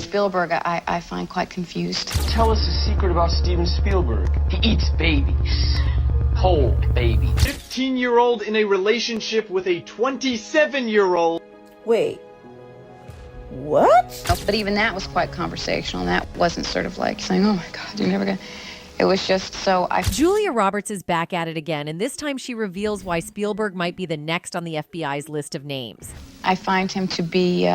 Spielberg, I find quite confused. Tell us a secret about Steven Spielberg. He eats babies. Whole babies. 15-year-old in a relationship with a 27-year-old. Wait. What? But even that was quite conversational, and that wasn't sort of like saying, oh my God, you're never gonna... It was just so... Julia Roberts is back at it again, and this time she reveals why Spielberg might be the next on the FBI's list of names. I find him to be,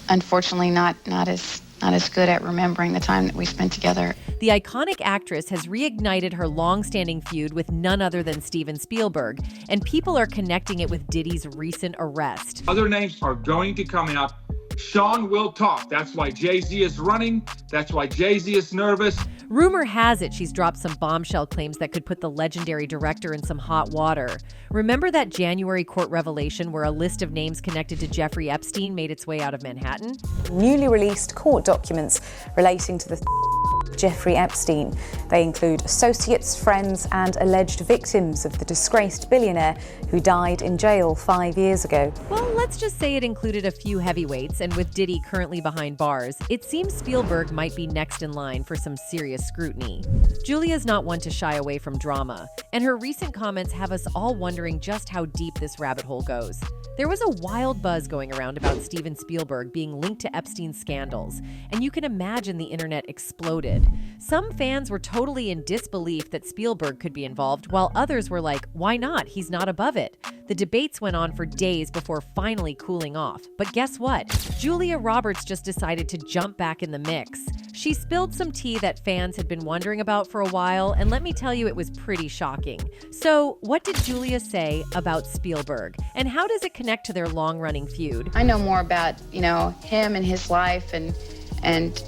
unfortunately, not as good at remembering the time that we spent together. The iconic actress has reignited her long-standing feud with none other than Steven Spielberg, and people are connecting it with Diddy's recent arrest. Other names are going to come up. Sean will talk. That's why Jay-Z is running. That's why Jay-Z is nervous. Rumor has it she's dropped some bombshell claims that could put the legendary director in some hot water. Remember that January court revelation where a list of names connected to Jeffrey Epstein made its way out of Manhattan? Newly released court documents relating to the Jeffrey Epstein. They include associates, friends, and alleged victims of the disgraced billionaire who died in jail 5 years ago. Well, let's just say it included a few heavyweights, and with Diddy currently behind bars, it seems Spielberg might be next in line for some serious scrutiny. Julia's not one to shy away from drama, and her recent comments have us all wondering just how deep this rabbit hole goes. There was a wild buzz going around about Steven Spielberg being linked to Epstein's scandals, and you can imagine the internet exploded. Some fans were totally in disbelief that Spielberg could be involved, while others were like, why not? He's not above it. The debates went on for days before finally cooling off. But guess what? Julia Roberts just decided to jump back in the mix. She spilled some tea that fans had been wondering about for a while, and let me tell you, it was pretty shocking. So, what did Julia say about Spielberg? And how does it connect to their long-running feud? I know more about, him and his life and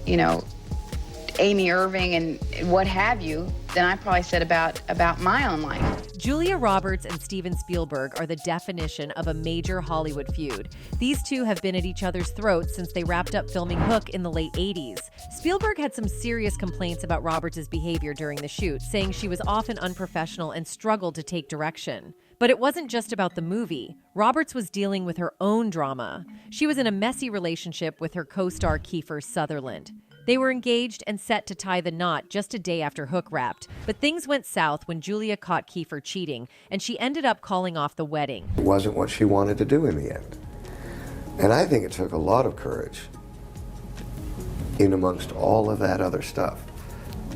Amy Irving and what have you than I probably said about my own life. Julia Roberts and Steven Spielberg are the definition of a major Hollywood feud. These two have been at each other's throats since they wrapped up filming Hook in the late 80s. Spielberg had some serious complaints about Roberts' behavior during the shoot, saying she was often unprofessional and struggled to take direction. But it wasn't just about the movie. Roberts was dealing with her own drama. She was in a messy relationship with her co-star Kiefer Sutherland. They were engaged and set to tie the knot just a day after Hook wrapped. But things went south when Julia caught Kiefer cheating, and she ended up calling off the wedding. It wasn't what she wanted to do in the end. And I think it took a lot of courage, in amongst all of that other stuff,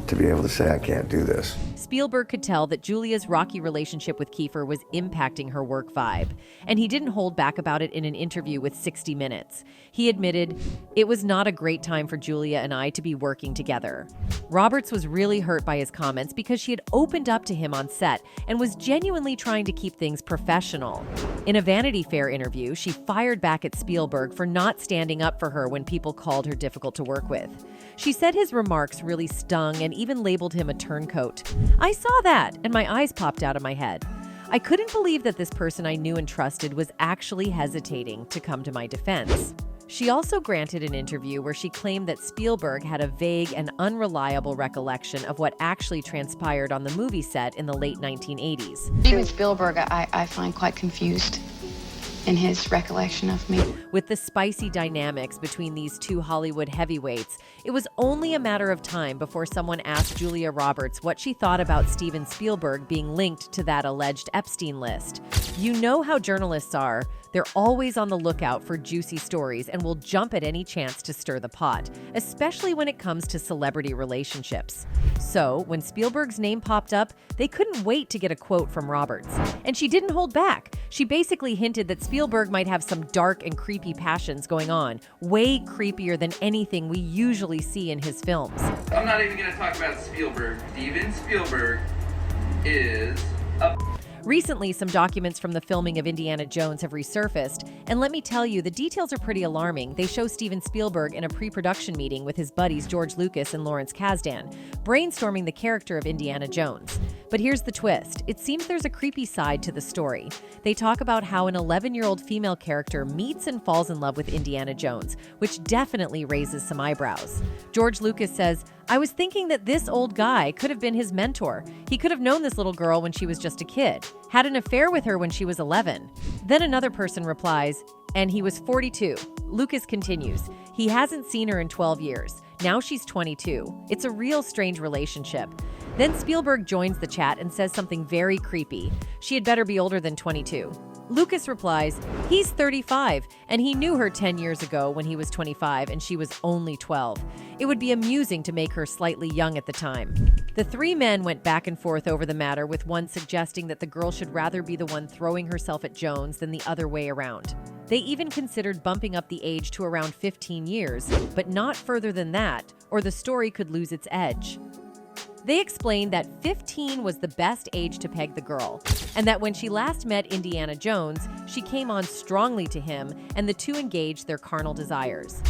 to be able to say, I can't do this. Spielberg could tell that Julia's rocky relationship with Kiefer was impacting her work vibe, and he didn't hold back about it in an interview with 60 Minutes. He admitted, "It was not a great time for Julia and I to be working together." Roberts was really hurt by his comments because she had opened up to him on set and was genuinely trying to keep things professional. In a Vanity Fair interview, she fired back at Spielberg for not standing up for her when people called her difficult to work with. She said his remarks really stung and even labeled him a turncoat. "I saw that, and my eyes popped out of my head. I couldn't believe that this person I knew and trusted was actually hesitating to come to my defense." She also granted an interview where she claimed that Spielberg had a vague and unreliable recollection of what actually transpired on the movie set in the late 1980s. Steven Spielberg, I find quite confused in his recollection of me. With the spicy dynamics between these two Hollywood heavyweights, it was only a matter of time before someone asked Julia Roberts what she thought about Steven Spielberg being linked to that alleged Epstein list. You know how journalists are. They're always on the lookout for juicy stories and will jump at any chance to stir the pot, especially when it comes to celebrity relationships. So, when Spielberg's name popped up, they couldn't wait to get a quote from Roberts. And she didn't hold back. She basically hinted that Spielberg might have some dark and creepy passions going on, way creepier than anything we usually see in his films. I'm not even going to talk about Spielberg. Steven Spielberg is a... Recently, some documents from the filming of Indiana Jones have resurfaced, and let me tell you, the details are pretty alarming. They show Steven Spielberg in a pre-production meeting with his buddies George Lucas and Lawrence Kasdan, brainstorming the character of Indiana Jones. But here's the twist. It seems there's a creepy side to the story. They talk about how an 11-year-old female character meets and falls in love with Indiana Jones, which definitely raises some eyebrows. George Lucas says, I was thinking that this old guy could have been his mentor. He could have known this little girl when she was just a kid, had an affair with her when she was 11. Then another person replies, and he was 42. Lucas continues, he hasn't seen her in 12 years. Now she's 22. It's a real strange relationship. Then Spielberg joins the chat and says something very creepy. She had better be older than 22. Lucas replies, he's 35, and he knew her 10 years ago when he was 25 and she was only 12. It would be amusing to make her slightly young at the time. The three men went back and forth over the matter, with one suggesting that the girl should rather be the one throwing herself at Jones than the other way around. They even considered bumping up the age to around 15 years, but not further than that, or the story could lose its edge. They explained that 15 was the best age to peg the girl, and that when she last met Indiana Jones, she came on strongly to him, and the two engaged their carnal desires.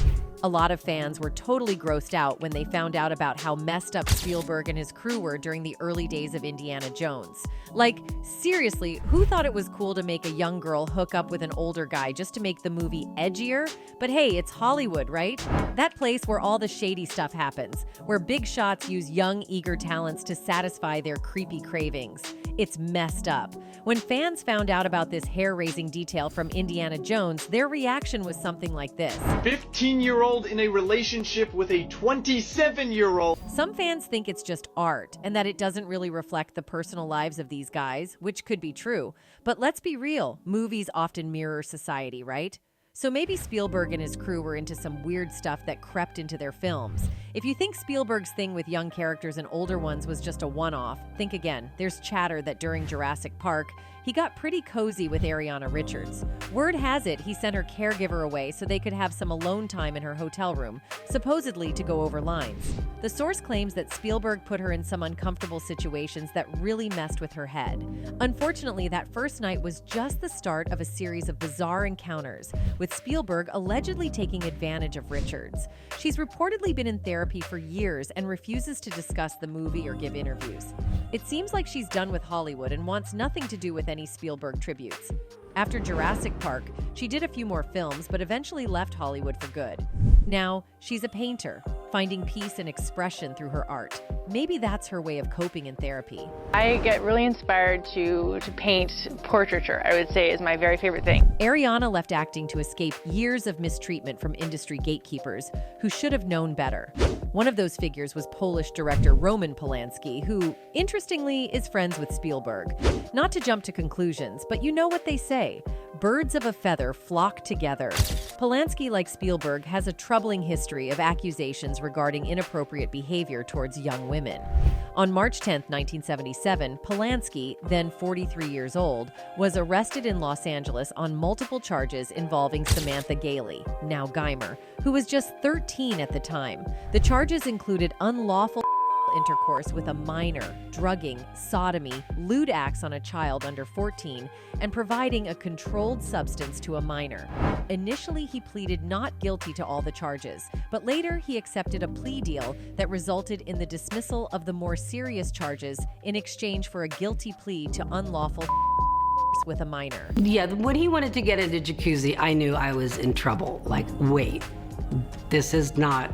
A lot of fans were totally grossed out when they found out about how messed up Spielberg and his crew were during the early days of Indiana Jones. Like, seriously, who thought it was cool to make a young girl hook up with an older guy just to make the movie edgier? But hey, it's Hollywood, right? That place where all the shady stuff happens, where big shots use young, eager talents to satisfy their creepy cravings. It's messed up. When fans found out about this hair-raising detail from Indiana Jones, their reaction was something like this. 15-year-old in a relationship with a 27-year-old. Some fans think it's just art and that it doesn't really reflect the personal lives of these guys, which could be true. But let's be real, movies often mirror society, right? So maybe Spielberg and his crew were into some weird stuff that crept into their films. If you think Spielberg's thing with young characters and older ones was just a one-off, think again. There's chatter that during Jurassic Park, he got pretty cozy with Ariana Richards. Word has it he sent her caregiver away so they could have some alone time in her hotel room, supposedly to go over lines. The source claims that Spielberg put her in some uncomfortable situations that really messed with her head. Unfortunately, that first night was just the start of a series of bizarre encounters, with Spielberg allegedly taking advantage of Richards. She's reportedly been in therapy for years and refuses to discuss the movie or give interviews. It seems like she's done with Hollywood and wants nothing to do with any Spielberg tributes. After Jurassic Park, she did a few more films, but eventually left Hollywood for good. Now, she's a painter, finding peace and expression through her art. Maybe that's her way of coping in therapy. I get really inspired to paint portraiture, I would say, is my very favorite thing. Ariana left acting to escape years of mistreatment from industry gatekeepers who should have known better. One of those figures was Polish director Roman Polanski, who, interestingly, is friends with Spielberg. Not to jump to conclusions, but you know what they say. Birds of a feather flock together. Polanski, like Spielberg, has a troubling history of accusations regarding inappropriate behavior towards young women. On March 10, 1977, Polanski, then 43 years old, was arrested in Los Angeles on multiple charges involving Samantha Gailey, now Geimer, who was just 13 at the time. The charges included unlawful intercourse with a minor, drugging, sodomy, lewd acts on a child under 14, and providing a controlled substance to a minor. Initially, he pleaded not guilty to all the charges, but later he accepted a plea deal that resulted in the dismissal of the more serious charges in exchange for a guilty plea to unlawful with a minor. Yeah, when he wanted to get into jacuzzi, I knew I was in trouble. Like, wait, this is not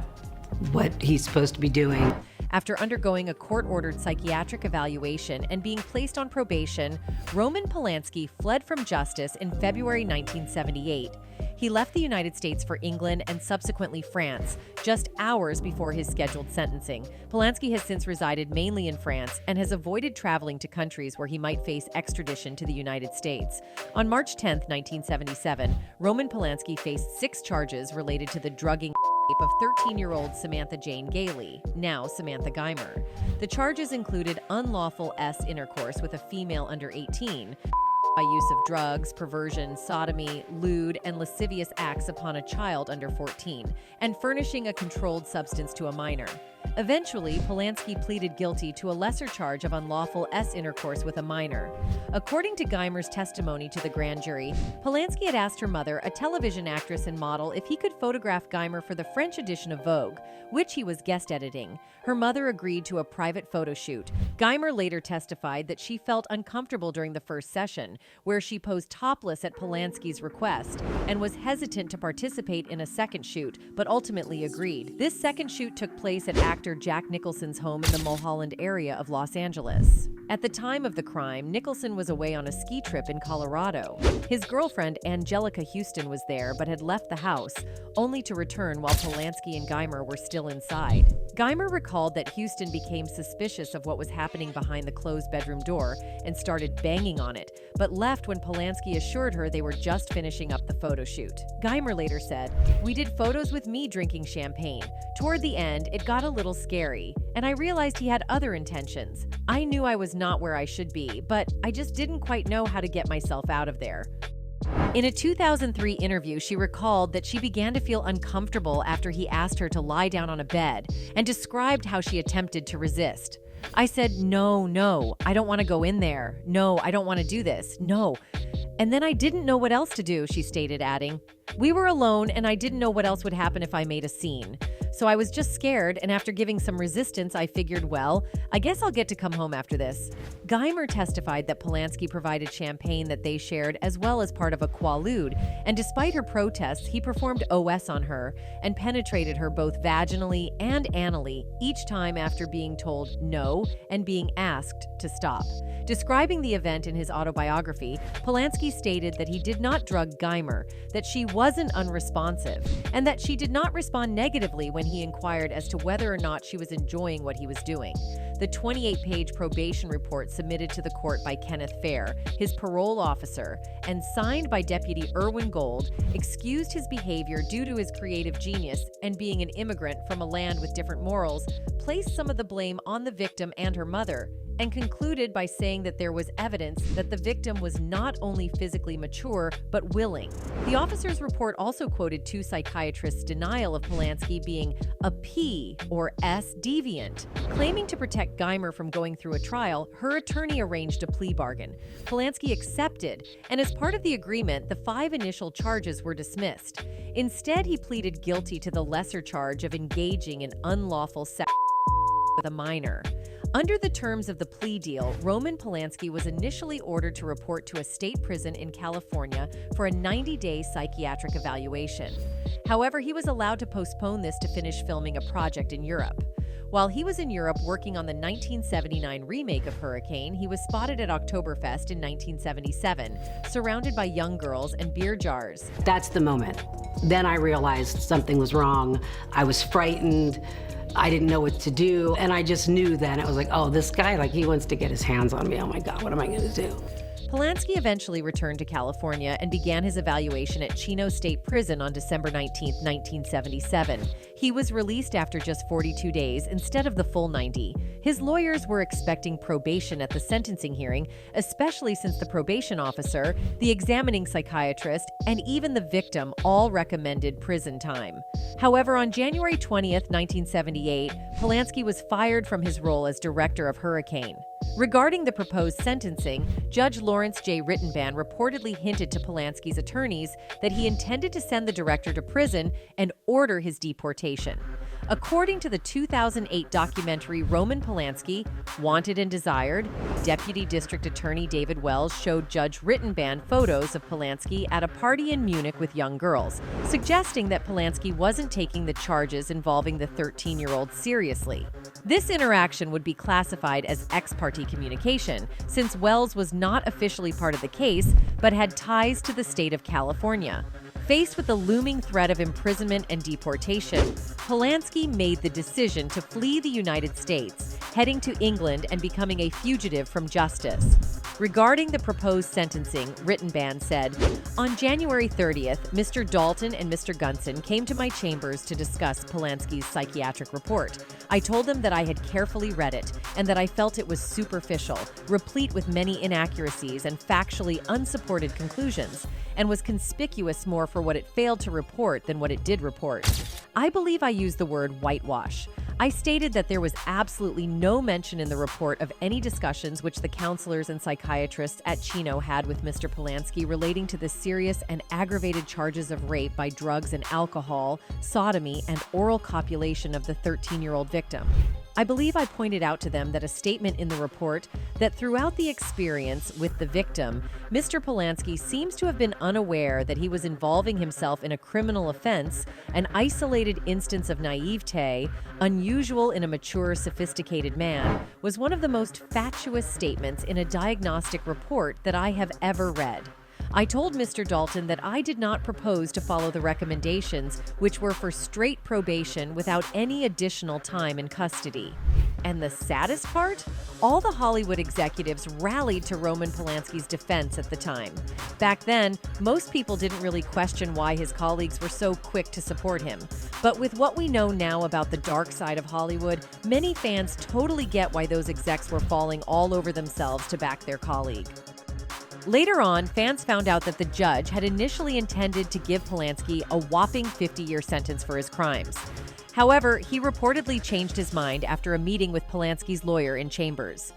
what he's supposed to be doing. After undergoing a court-ordered psychiatric evaluation and being placed on probation, Roman Polanski fled from justice in February 1978. He left the United States for England and subsequently France, just hours before his scheduled sentencing. Polanski has since resided mainly in France and has avoided traveling to countries where he might face extradition to the United States. On March 10, 1977, Roman Polanski faced 6 charges related to the drugging of 13-year-old Samantha Jane Gailey, now Samantha Geimer. The charges included unlawful intercourse with a female under 18, by use of drugs, perversion, sodomy, lewd, and lascivious acts upon a child under 14, and furnishing a controlled substance to a minor. Eventually, Polanski pleaded guilty to a lesser charge of unlawful intercourse with a minor. According to Geimer's testimony to the grand jury, Polanski had asked her mother, a television actress and model, if he could photograph Geimer for the French edition of Vogue, which he was guest editing. Her mother agreed to a private photo shoot. Geimer later testified that she felt uncomfortable during the first session. where she posed topless at Polanski's request and was hesitant to participate in a second shoot, but ultimately agreed. This second shoot took place at actor Jack Nicholson's home in the Mulholland area of Los Angeles. At the time of the crime, Nicholson was away on a ski trip in Colorado. His girlfriend, Angelica Houston, was there but had left the house, only to return while Polanski and Guymer were still inside. Guymer recalled that Houston became suspicious of what was happening behind the closed bedroom door and started banging on it, but left when Polanski assured her they were just finishing up the photo shoot. Guymer later said, "We did photos with me drinking champagne. Toward the end, it got a little scary, and I realized he had other intentions. I knew I was not where I should be, but I just didn't quite know how to get myself out of there." In a 2003 interview, she recalled that she began to feel uncomfortable after he asked her to lie down on a bed and described how she attempted to resist. "I said, no, I don't want to go in there. No, I don't want to do this. No." And then I didn't know what else to do, she stated, adding, "We were alone and I didn't know what else would happen if I made a scene. So I was just scared, and after giving some resistance, I figured, well, I guess I'll get to come home after this." Guymer testified that Polanski provided champagne that they shared as well as part of a quaalude, and despite her protests, he performed OS on her and penetrated her both vaginally and anally, each time after being told no and being asked to stop. Describing the event in his autobiography, Polanski stated that he did not drug Guymer, that she wasn't unresponsive, and that she did not respond negatively when he inquired as to whether or not she was enjoying what he was doing. The 28-page probation report submitted to the court by Kenneth Fair, his parole officer, and signed by Deputy Irwin Gold, excused his behavior due to his creative genius and being an immigrant from a land with different morals, placed some of the blame on the victim and her mother, and concluded by saying that there was evidence that the victim was not only physically mature, but willing. The officer's report also quoted two psychiatrists' denial of Polanski being a P or S deviant. Claiming to protect Guymer from going through a trial, her attorney arranged a plea bargain. Polanski accepted, and as part of the agreement, the 5 initial charges were dismissed. Instead, he pleaded guilty to the lesser charge of engaging in unlawful sex with a minor. Under the terms of the plea deal, Roman Polanski was initially ordered to report to a state prison in California for a 90-day psychiatric evaluation. However, he was allowed to postpone this to finish filming a project in Europe. While he was in Europe working on the 1979 remake of Hurricane, he was spotted at Oktoberfest in 1977, surrounded by young girls and beer jars. That's the moment. Then I realized something was wrong. I was frightened. I didn't know what to do, and I just knew then. It was like, oh, this guy, like, he wants to get his hands on me. Oh my God, what am I gonna do? Polanski eventually returned to California and began his evaluation at Chino State Prison on December 19, 1977. He was released after just 42 days instead of the full 90. His lawyers were expecting probation at the sentencing hearing, especially since the probation officer, the examining psychiatrist, and even the victim all recommended prison time. However, on January 20th, 1978, Polanski was fired from his role as director of Hurricane. Regarding the proposed sentencing, Judge Lawrence J. Rittenban reportedly hinted to Polanski's attorneys that he intended to send the director to prison and order his deportation. According to the 2008 documentary Roman Polanski, Wanted and Desired, Deputy District Attorney David Wells showed Judge Rittenban photos of Polanski at a party in Munich with young girls, suggesting that Polanski wasn't taking the charges involving the 13-year-old seriously. This interaction would be classified as ex parte communication, since Wells was not officially part of the case, but had ties to the state of California. Faced with the looming threat of imprisonment and deportation, Polanski made the decision to flee the United States, heading to England and becoming a fugitive from justice. Regarding the proposed sentencing, Rittenban said, "On January 30th, Mr. Dalton and Mr. Gunson came to my chambers to discuss Polanski's psychiatric report. I told them that I had carefully read it and that I felt it was superficial, replete with many inaccuracies and factually unsupported conclusions, and was conspicuous more for what it failed to report than what it did report. I believe I used the word whitewash. I stated that there was absolutely no mention in the report of any discussions which the counselors and psychiatrists at Chino had with Mr. Polanski relating to the serious and aggravated charges of rape by drugs and alcohol, sodomy, and oral copulation of the 13-year-old victim. I believe I pointed out to them that a statement in the report that throughout the experience with the victim, Mr. Polanski seems to have been unaware that he was involving himself in a criminal offense, an isolated instance of naivete, unusual in a mature, sophisticated man, was one of the most fatuous statements in a diagnostic report that I have ever read. I told Mr. Dalton that I did not propose to follow the recommendations, which were for straight probation without any additional time in custody. And the saddest part? All the Hollywood executives rallied to Roman Polanski's defense at the time. Back then, most people didn't really question why his colleagues were so quick to support him. But with what we know now about the dark side of Hollywood, many fans totally get why those execs were falling all over themselves to back their colleague. Later on, fans found out that the judge had initially intended to give Polanski a whopping 50-year sentence for his crimes. However, he reportedly changed his mind after a meeting with Polanski's lawyer in chambers.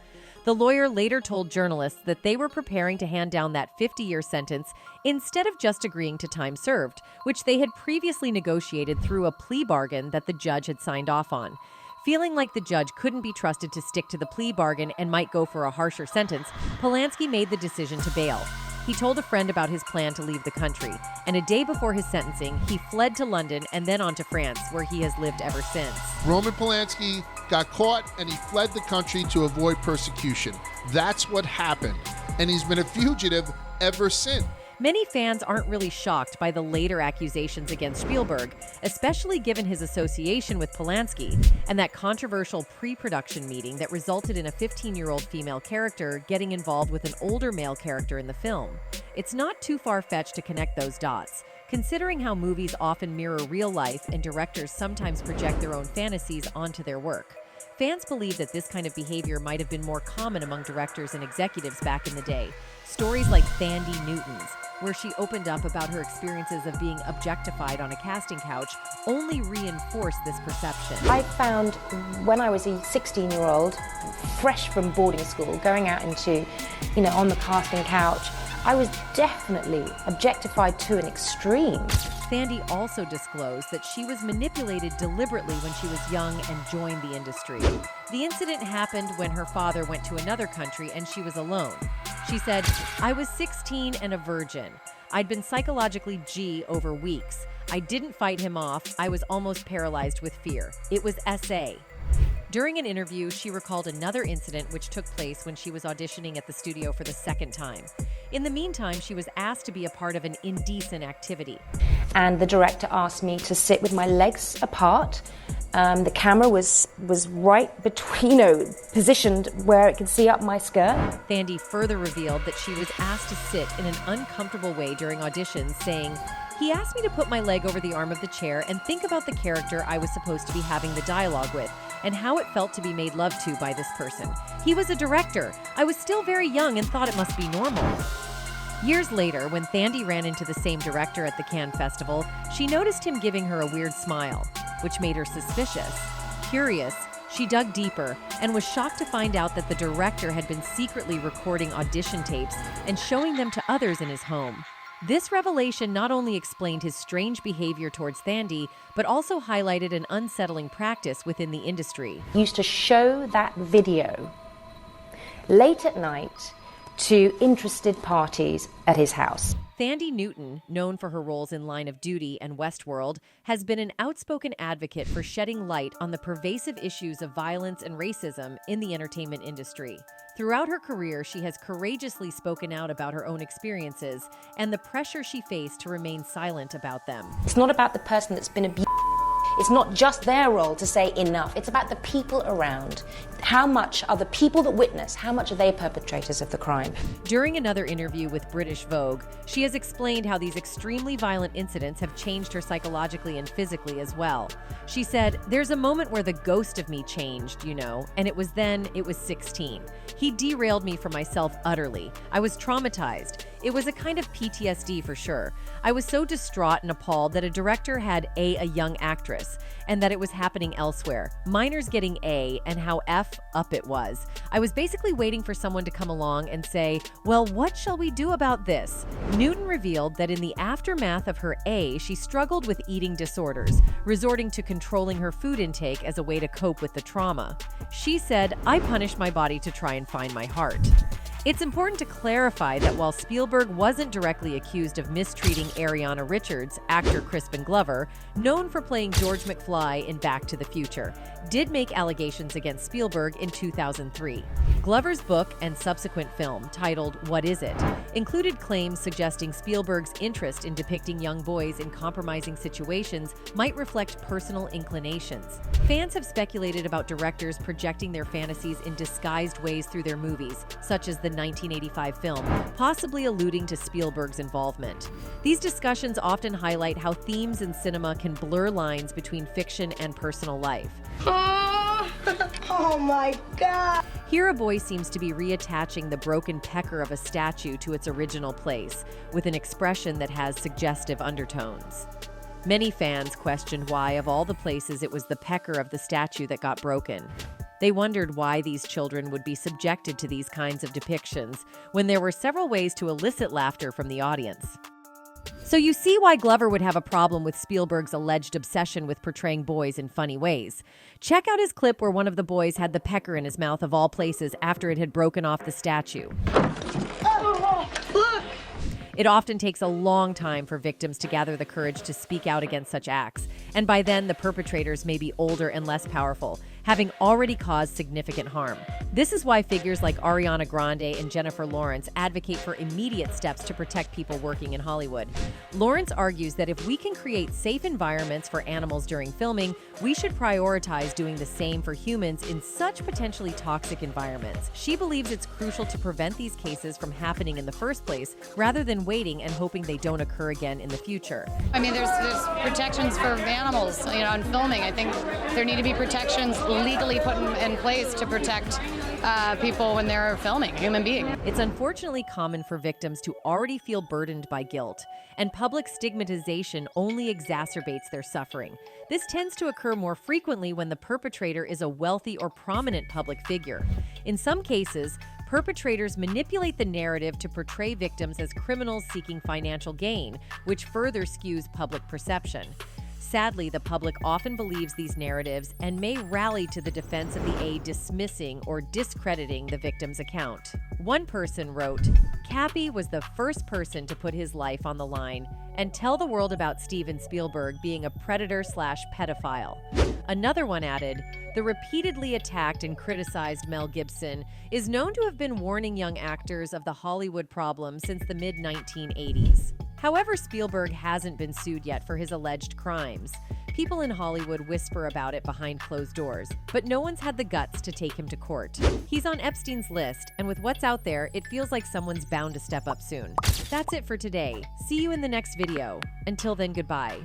The lawyer later told journalists that they were preparing to hand down that 50-year sentence instead of just agreeing to time served, which they had previously negotiated through a plea bargain that the judge had signed off on. Feeling like the judge couldn't be trusted to stick to the plea bargain and might go for a harsher sentence, Polanski made the decision to bail. He told a friend about his plan to leave the country, and a day before his sentencing, he fled to London and then on to France, where he has lived ever since. Roman Polanski got caught and he fled the country to avoid persecution. That's what happened, and he's been a fugitive ever since. Many fans aren't really shocked by the later accusations against Spielberg, especially given his association with Polanski and that controversial pre-production meeting that resulted in a 15-year-old female character getting involved with an older male character in the film. It's not too far-fetched to connect those dots, considering how movies often mirror real life and directors sometimes project their own fantasies onto their work. Fans believe that this kind of behavior might have been more common among directors and executives back in the day. Stories like Thandie Newton's, where she opened up about her experiences of being objectified on a casting couch, only reinforced this perception. I found when I was a 16-year-old, fresh from boarding school, going out into, on the casting couch, I was definitely objectified to an extreme. Thandie also disclosed that she was manipulated deliberately when she was young and joined the industry. The incident happened when her father went to another country and she was alone. She said, "I was 16 and a virgin. I'd been psychologically G over weeks. I didn't fight him off. I was almost paralyzed with fear. It was SA." During an interview, she recalled another incident which took place when she was auditioning at the studio for the second time. In the meantime, she was asked to be a part of an indecent activity. And the director asked me to sit with my legs apart. The camera was right between, positioned where it could see up my skirt. Thandie further revealed that she was asked to sit in an uncomfortable way during auditions, saying, "He asked me to put my leg over the arm of the chair and think about the character I was supposed to be having the dialogue with and how it felt to be made love to by this person. He was a director. I was still very young and thought it must be normal." Years later, when Thandie ran into the same director at the Cannes Festival, she noticed him giving her a weird smile, which made her suspicious. Curious, she dug deeper and was shocked to find out that the director had been secretly recording audition tapes and showing them to others in his home. This revelation not only explained his strange behavior towards Thandie, but also highlighted an unsettling practice within the industry. He used to show that video late at night to interested parties at his house. Thandie Newton, known for her roles in Line of Duty and Westworld, has been an outspoken advocate for shedding light on the pervasive issues of violence and racism in the entertainment industry. Throughout her career, she has courageously spoken out about her own experiences and the pressure she faced to remain silent about them. It's not about the person that's been abused. It's not just their role to say enough. It's about the people around. How much are the people that witness, how much are they perpetrators of the crime? During another interview with British Vogue, she has explained how these extremely violent incidents have changed her psychologically and physically as well. She said, "There's a moment where the ghost of me changed, and it was 16. He derailed me from myself utterly. I was traumatized. It was a kind of PTSD for sure. I was so distraught and appalled that a director had a young actress, and that it was happening elsewhere. Minors getting A, and how F up it was. I was basically waiting for someone to come along and say, well, what shall we do about this? Newton revealed that in the aftermath of her A, she struggled with eating disorders, resorting to controlling her food intake as a way to cope with the trauma. She said, I punished my body to try and find my heart. It's important to clarify that while Spielberg wasn't directly accused of mistreating Ariana Richards, actor Crispin Glover, known for playing George McFly in Back to the Future, did make allegations against Spielberg in 2003. Glover's book and subsequent film, titled What Is It?, included claims suggesting Spielberg's interest in depicting young boys in compromising situations might reflect personal inclinations. Fans have speculated about directors projecting their fantasies in disguised ways through their movies, such as the 1985 film, possibly alluding to Spielberg's involvement. These discussions often highlight how themes in cinema can blur lines between fiction and personal life. Oh my God! Here a boy seems to be reattaching the broken pecker of a statue to its original place, with an expression that has suggestive undertones. Many fans questioned why, of all the places, it was the pecker of the statue that got broken. They wondered why these children would be subjected to these kinds of depictions, when there were several ways to elicit laughter from the audience. So you see why Glover would have a problem with Spielberg's alleged obsession with portraying boys in funny ways. Check out his clip where one of the boys had the pecker in his mouth of all places after it had broken off the statue. Oh, look! It often takes a long time for victims to gather the courage to speak out against such acts, and by then the perpetrators may be older and less powerful, having already caused significant harm. This is why figures like Ariana Grande and Jennifer Lawrence advocate for immediate steps to protect people working in Hollywood. Lawrence argues that if we can create safe environments for animals during filming, we should prioritize doing the same for humans in such potentially toxic environments. She believes it's crucial to prevent these cases from happening in the first place, rather than waiting and hoping they don't occur again in the future. I mean, there's protections for animals, in filming. I think there need to be protections legally put in place to protect people when they're filming, human beings. It's unfortunately common for victims to already feel burdened by guilt, and public stigmatization only exacerbates their suffering. This tends to occur more frequently when the perpetrator is a wealthy or prominent public figure. In some cases, perpetrators manipulate the narrative to portray victims as criminals seeking financial gain, which further skews public perception. Sadly, the public often believes these narratives and may rally to the defense of the A, dismissing or discrediting the victim's account. One person wrote, "Cappy was the first person to put his life on the line and tell the world about Steven Spielberg being a predator/pedophile." Another one added, "The repeatedly attacked and criticized Mel Gibson is known to have been warning young actors of the Hollywood problem since the mid-1980s." However, Spielberg hasn't been sued yet for his alleged crimes. People in Hollywood whisper about it behind closed doors, but no one's had the guts to take him to court. He's on Epstein's list, and with what's out there, it feels like someone's bound to step up soon. That's it for today. See you in the next video. Until then, goodbye.